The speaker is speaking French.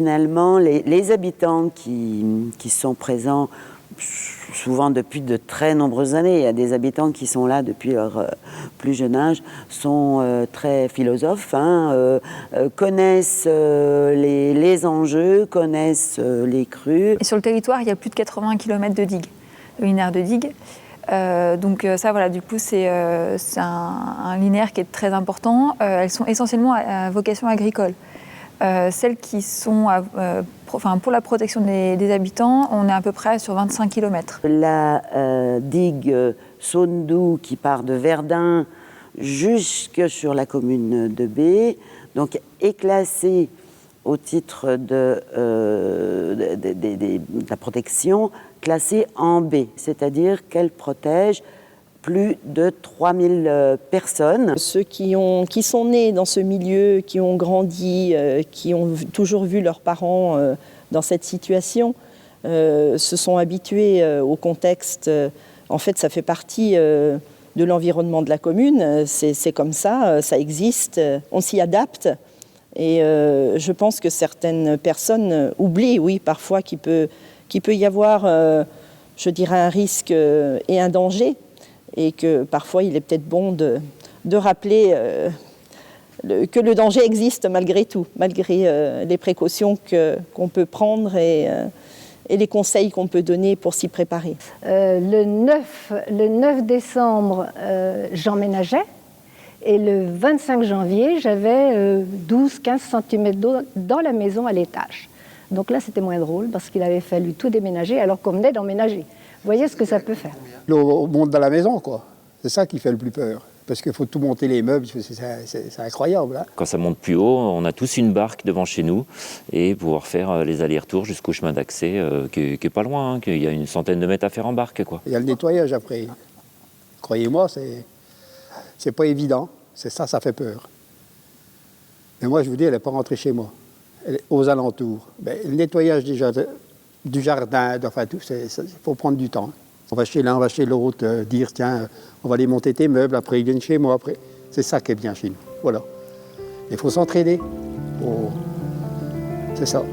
finalement, les habitants qui sont présents souvent depuis de très nombreuses années, il y a des habitants qui sont là depuis leur plus jeune âge, sont très philosophes, connaissent les enjeux, connaissent les crues. Et sur le territoire, il y a plus de 80 km de digues, de linéaires de digues. Donc ça, voilà, du coup, c'est un linéaire qui est très important. Elles sont essentiellement à vocation agricole. Celles qui sont pour la protection des habitants, on est à peu près sur 25 km. La digue Saône-Doubs qui part de Verdun jusque sur la commune de B, donc est classée au titre de la protection, classée en B, c'est-à-dire qu'elle protège plus de 3000 personnes. Ceux qui sont nés dans ce milieu, qui ont grandi, qui ont toujours vu leurs parents dans cette situation, se sont habitués au contexte. En fait, ça fait partie de l'environnement de la commune. C'est comme ça, ça existe, on s'y adapte. Et je pense que certaines personnes oublient, oui, parfois qu'il peut y avoir, je dirais, un risque et un danger. Et que parfois, il est peut-être bon de rappeler que le danger existe malgré tout, malgré les précautions qu'on peut prendre et les conseils qu'on peut donner pour s'y préparer. Le 9 décembre, j'emménageais. Et le 25 janvier, j'avais 12-15 cm d'eau dans la maison à l'étage. Donc là, c'était moins drôle parce qu'il avait fallu tout déménager alors qu'on venait d'emménager. Vous voyez ce que ça peut faire. L'eau monte dans la maison, quoi. C'est ça qui fait le plus peur. Parce qu'il faut tout monter les meubles, c'est incroyable. Hein. Quand ça monte plus haut, on a tous une barque devant chez nous et pouvoir faire les allers-retours jusqu'au chemin d'accès qui est pas loin, hein, qu'il y a une centaine de mètres à faire en barque, quoi. Il y a le nettoyage après. Croyez-moi, c'est pas évident. C'est ça, ça fait peur. Mais moi, je vous dis, elle n'est pas rentrée chez moi. Elle est aux alentours. Ben, le nettoyage déjà du jardin, enfin tout, il faut prendre du temps. On va chez l'un, on va chez l'autre, dire tiens, on va aller monter tes meubles, après ils viennent chez moi. Après. C'est ça qui est bien chez nous. Voilà. Il faut s'entraider. C'est ça.